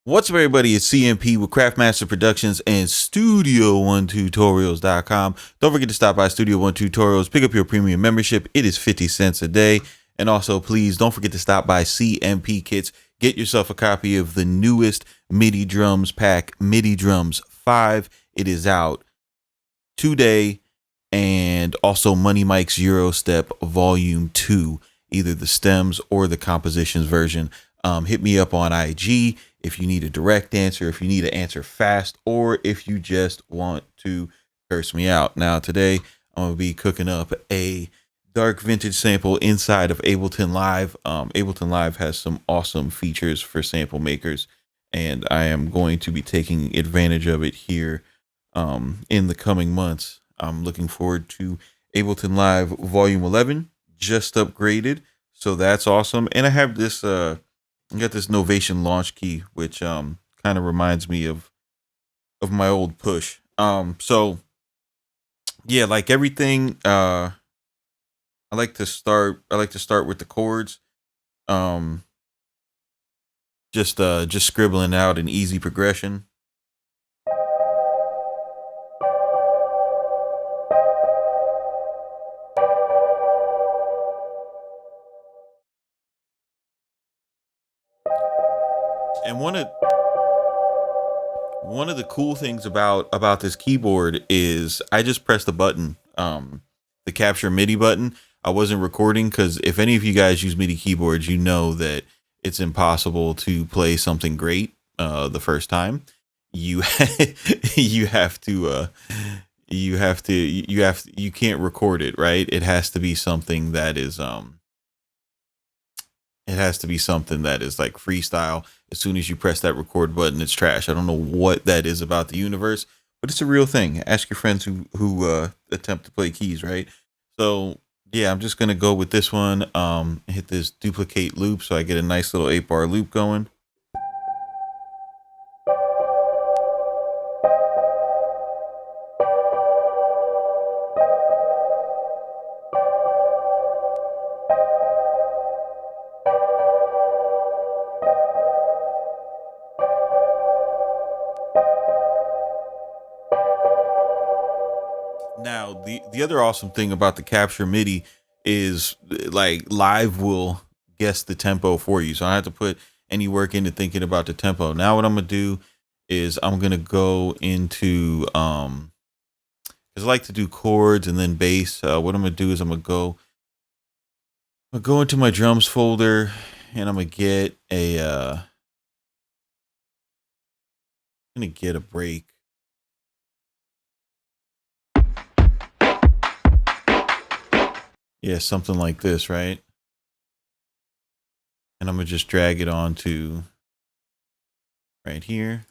What's up, everybody? It's CMP with Craftmaster Productions and Studio1Tutorials.com. Don't forget to stop by Studio One Tutorials, pick up your premium membership. It is 50 cents a day. And also, please don't forget to stop by CMP Kits. Get yourself a copy of the newest MIDI drums pack, MIDI Drums 5. It is out today. And also Money Mike's Eurostep Volume 2, either the stems or the compositions version. Hit me up on IG if you need a direct answer, if you need an answer fast, or if you just want to curse me out. Now, today I'm going to be cooking up a dark vintage sample inside of Ableton Live. Ableton Live has some awesome features for sample makers, and I am going to be taking advantage of it here in the coming months. I'm looking forward to Ableton Live Volume 11, just upgraded, so that's awesome. And I have this I got this Novation launch key, which kind of reminds me of my old push. So yeah, like everything, I like to start with the chords. Just scribbling out an easy progression. And one of the cool things about this keyboard is I just pressed the button, the capture MIDI button. I wasn't recording because if any of you guys use MIDI keyboards, you know that it's impossible to play something great the first time. You you can't record it, right? It has to be something that is like freestyle. As soon as you press that record button, it's trash. I don't know what that is about the universe, but it's a real thing. Ask your friends who attempt to play keys, right? So yeah, I'm just gonna go with this one. Hit this duplicate loop so I get a nice little 8-bar loop going. Now, the other awesome thing about the capture MIDI is like Live will guess the tempo for you. So I don't have to put any work into thinking about the tempo. Now what I'm gonna do is I'm gonna go into because I like to do chords and then bass. What I'm gonna do is I'm gonna go into my drums folder and I'm gonna get a break. Yeah, something like this, right? And I'm gonna just drag it onto right here.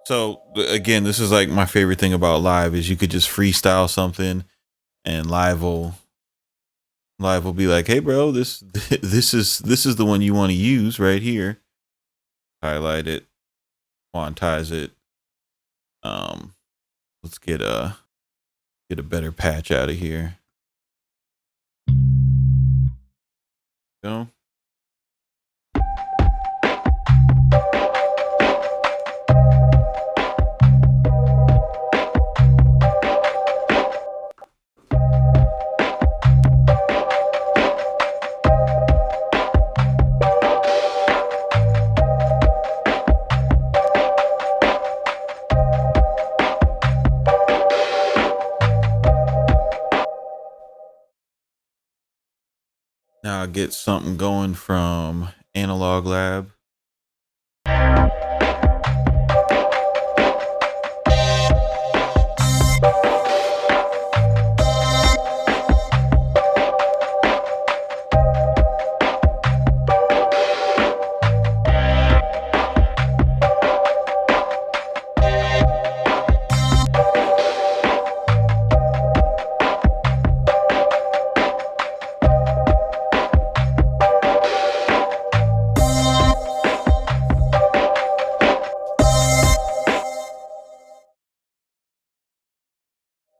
So again, this is like my favorite thing about Live is you could just freestyle something and Live will be like, "Hey bro, this is the one you want to use right here." Highlight it, quantize it, Let's get a better patch out of here. Go. Now I get something going from Analog Lab.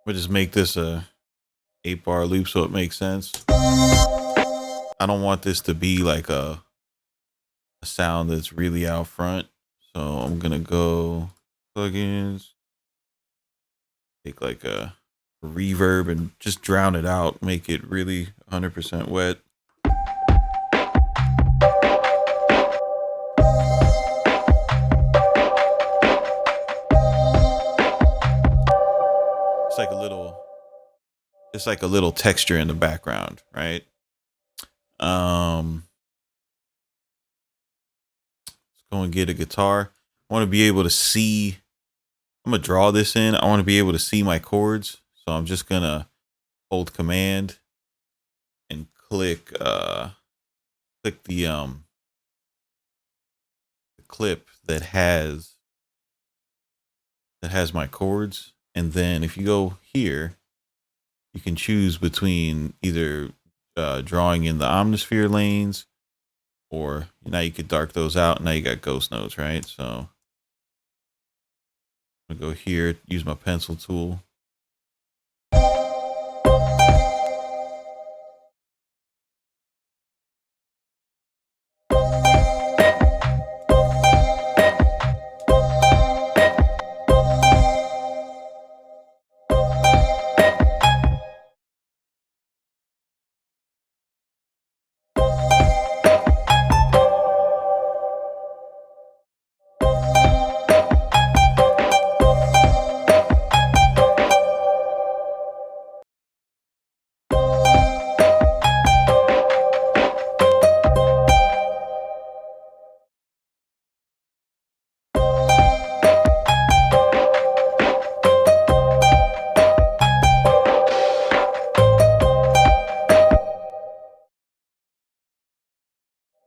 We'll just make this a 8-bar loop so it makes sense. I don't want this to be like a sound that's really out front. So I'm gonna go plugins, take like a reverb and just drown it out, make it really 100% wet. It's like a little texture in the background, right? Let's go and get a guitar. I want to be able to see. I'm gonna draw this in. I want to be able to see my chords, so I'm just gonna hold Command and click the clip that has my chords, and then if you go here, you can choose between either drawing in the Omnisphere lanes, or now you could dark those out. Now you got ghost notes, right? So I'm gonna go here, use my pencil tool.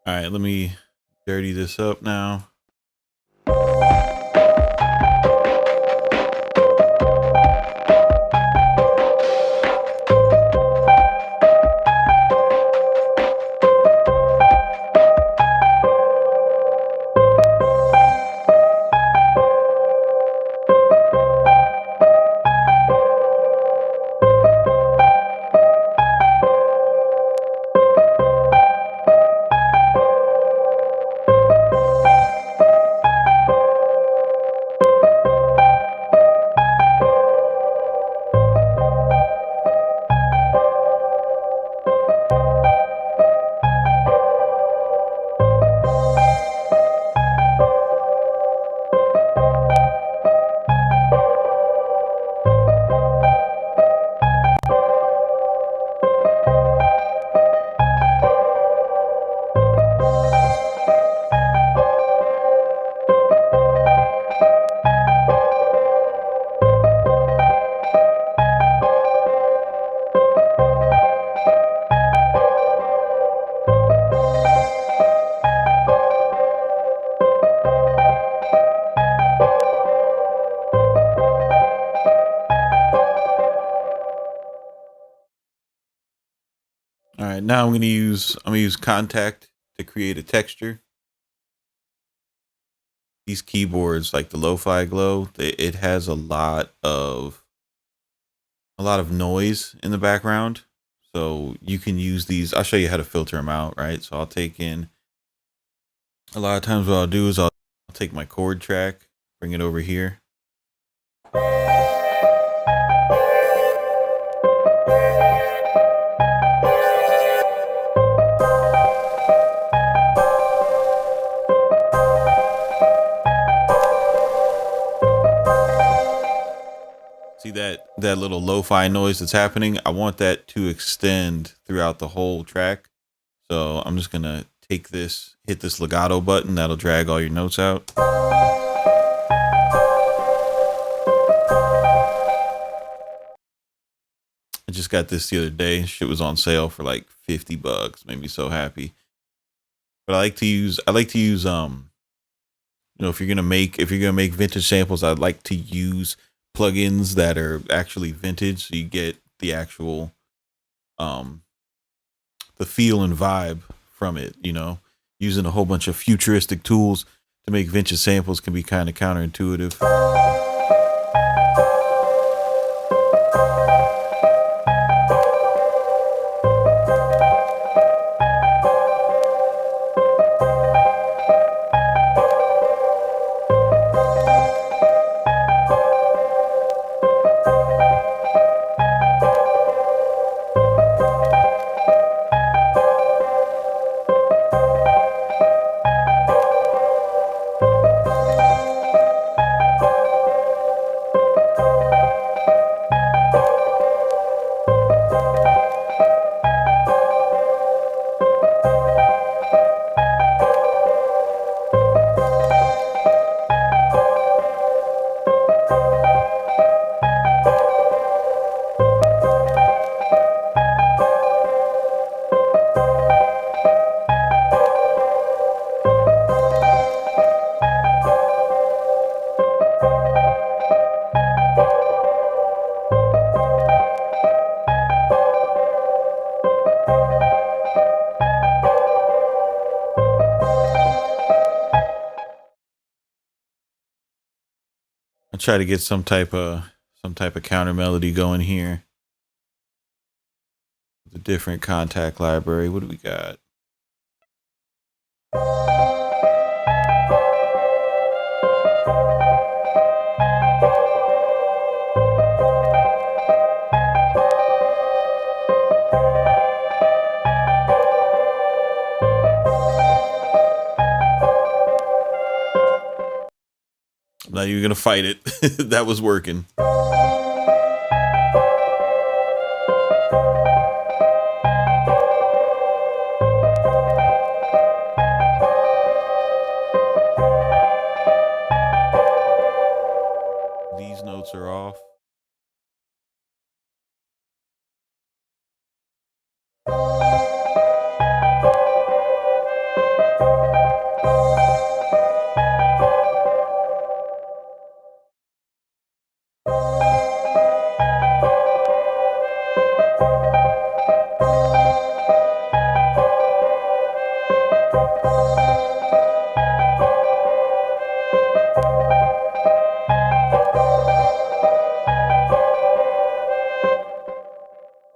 All right, let me dirty this up now. All right, now I'm gonna use Contact to create a texture. these keyboards, like the Lo-Fi Glow, it has a lot of noise in the background. So you can use these. I'll show you how to filter them out, right? So I'll take in, a lot of times what I'll do is I'll take my chord track, bring it over here. See that little lo-fi noise that's happening? I want that to extend throughout the whole track. So I'm just gonna take this, hit this legato button, that'll drag all your notes out. I just got this the other day. Shit was on sale for like $50. Made me so happy. But I like to use you know, if you're gonna make vintage samples, I'd like to use plugins that are actually vintage, so you get the actual um the feel and vibe from it. You know, using a whole bunch of futuristic tools to make vintage samples can be kind of counterintuitive. I try to get some type of counter melody going here. The different contact library. What do we got? I'm not even gonna fight it. That was working. These notes are off.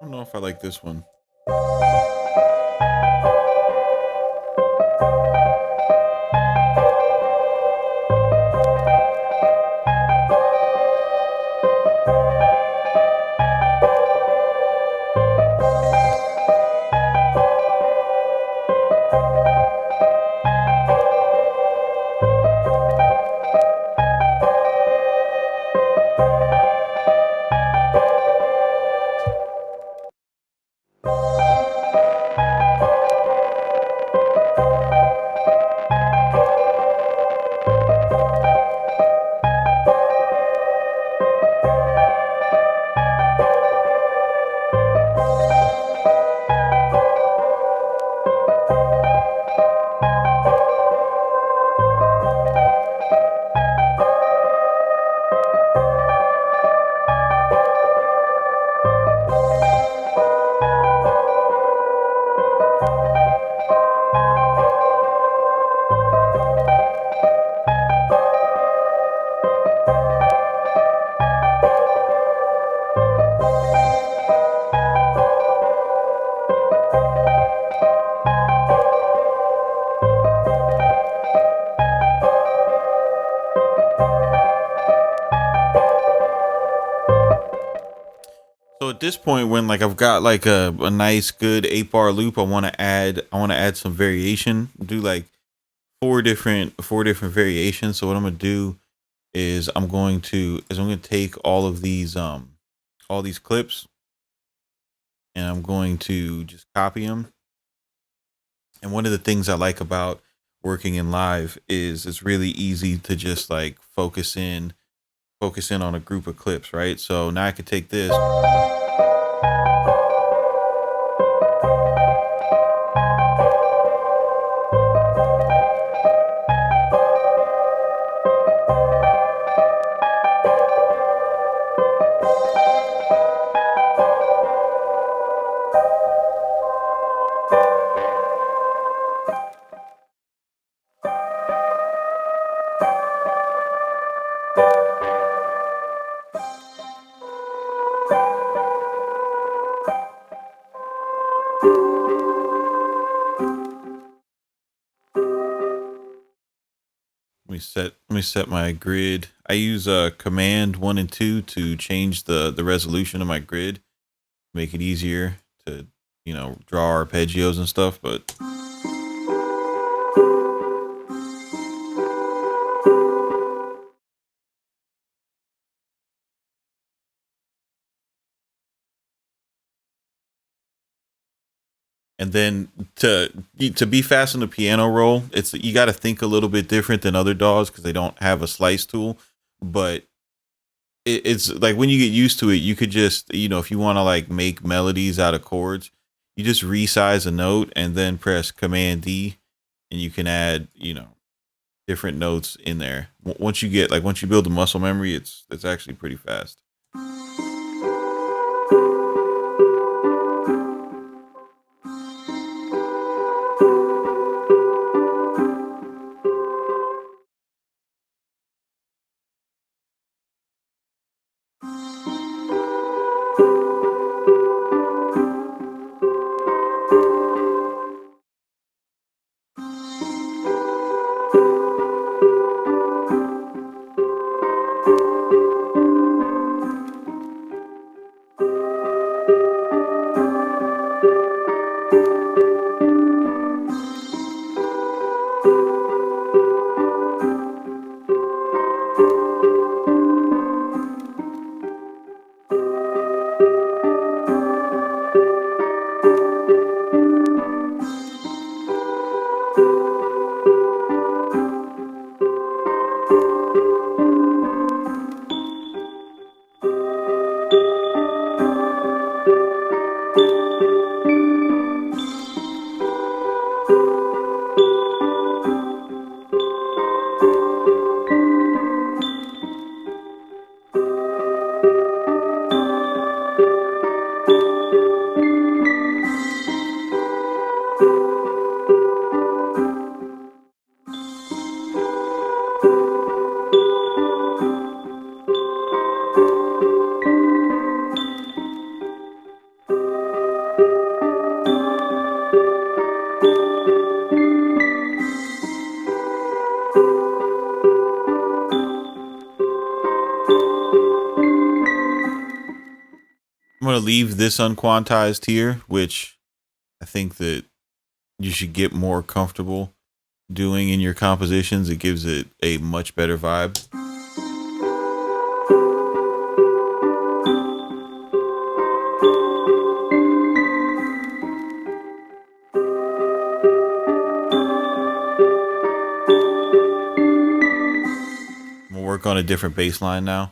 I don't know if I like this one. So at this point, when like I've got like a nice good 8 bar loop, I want to add some variation. Do like four different variations. So what I'm gonna do is I'm gonna take all these clips, and I'm going to just copy them. And one of the things I like about working in live is it's really easy to just like focus in on a group of clips, right? So now I could take this, let me set my grid. I use command 1 and 2 to change the resolution of my grid, make it easier to draw arpeggios and stuff. But and then to be fast on the piano roll, it's you got to think a little bit different than other DAWs because they don't have a slice tool. But it's like when you get used to it, you could just if you want to like make melodies out of chords, you just resize a note and then press Command D, and you can add different notes in there. Once you build the muscle memory, it's actually pretty fast. I'm gonna leave this unquantized here, which I think that you should get more comfortable doing in your compositions. It gives it a much better vibe. I'm gonna work on a different bass line now.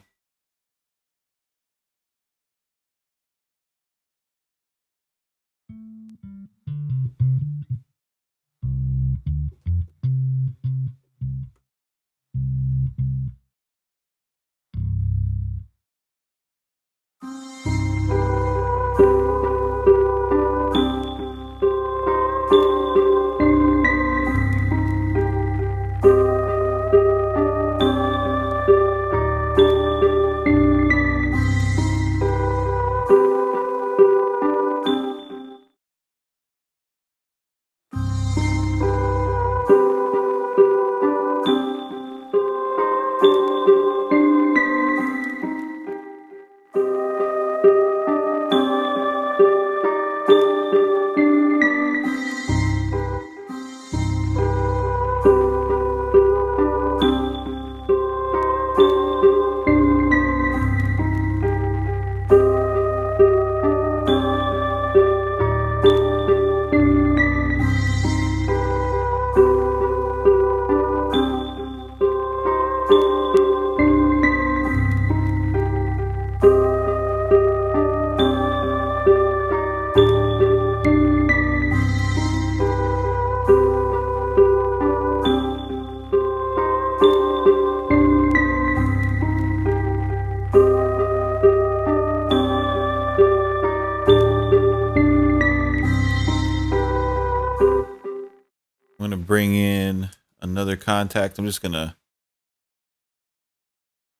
bring in another contact. I'm just gonna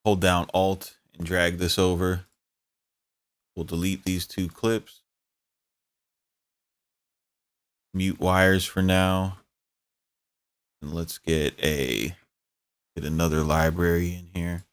hold down Alt and drag this over. We'll delete these two clips. Mute wires for now. And let's get another library in here.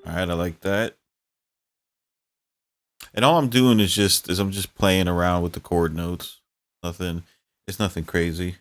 All right, I like that. And all I'm doing is I'm just playing around with the chord notes. It's nothing crazy.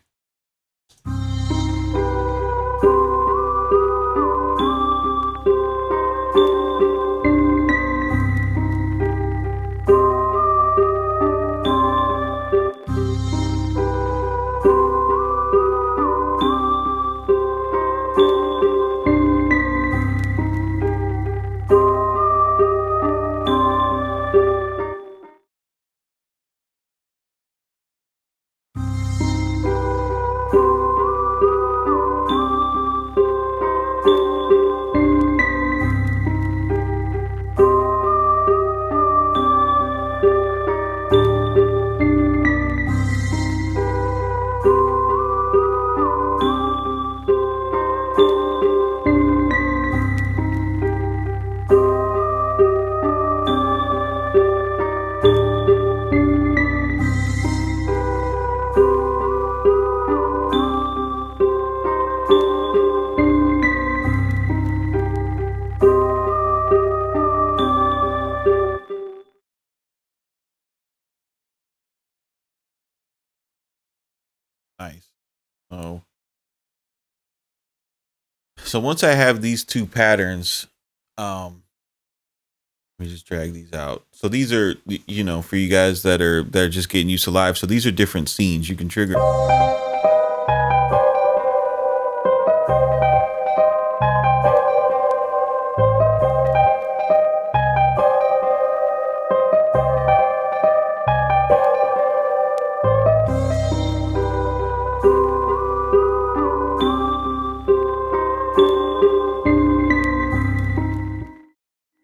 Nice. So once I have these two patterns, let me just drag these out. So these are, for you guys that are just getting used to live. So these are different scenes you can trigger.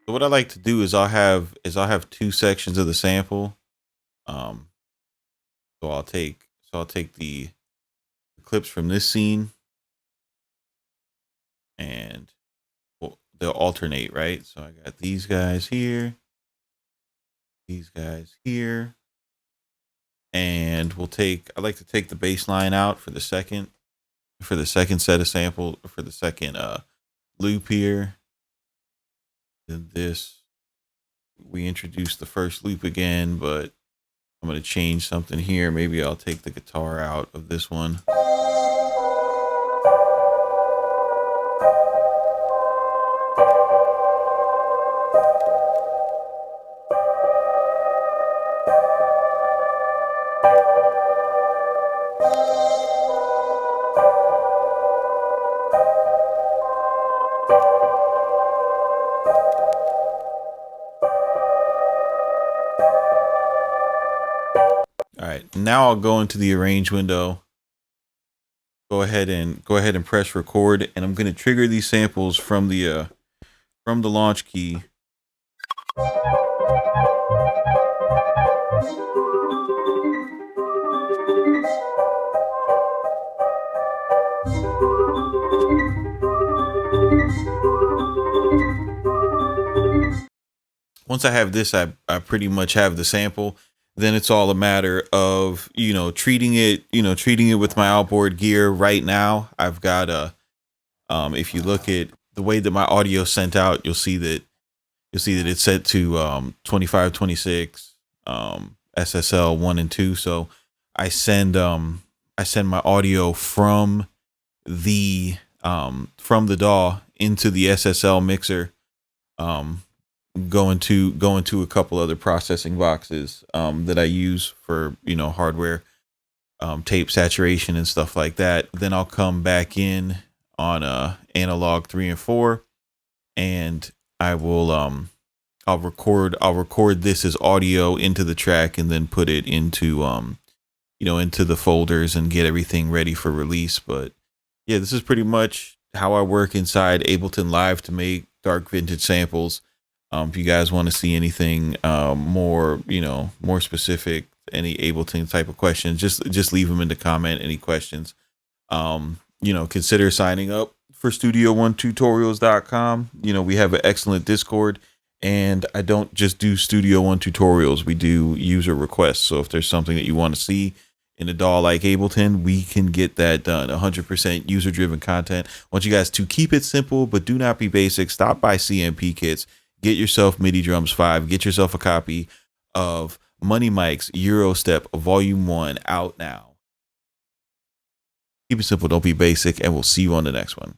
What I like to do is I'll have two sections of the sample. So I'll take the clips from this scene, and they'll alternate, right? So I got these guys here, these guys here, and I like to take the bass line out for the second set of sample, for the second loop here. Then we introduce the first loop again, but I'm going to change something here. Maybe I'll take the guitar out of this one. All right, now I'll go into the arrange window. Go ahead and press record, and I'm going to trigger these samples from the launch key. Once I have this, I pretty much have the sample. Then it's all a matter of, treating it with my outboard gear. Right now, I've got if you look at the way that my audio sent out, you'll see that, you'll see that it's set to 2526 SSL 1 and 2. So I send my audio from the DAW into the SSL mixer, going to a couple other processing boxes that I use for, you know, hardware, tape saturation and stuff like that. Then I'll come back in on analog 3 and 4, and I will I'll record this as audio into the track, and then put it into you know, into the folders and get everything ready for release. But yeah, this is pretty much how I work inside Ableton Live to make dark vintage samples. If you guys want to see anything more, you know, more specific, any Ableton type of questions, just leave them in the comment. Any questions, you know, consider signing up for studio1tutorials.com. You know, we have an excellent Discord, and I don't just do Studio One tutorials. We do user requests. So if there's something that you want to see in a DAW like Ableton, we can get that done. 100% user driven content. I want you guys to keep it simple, but do not be basic. Stop by CMP Kits. Get yourself MIDI Drums 5. Get yourself a copy of Money Mike's Eurostep Volume 1 out now. Keep it simple, don't be basic, and we'll see you on the next one.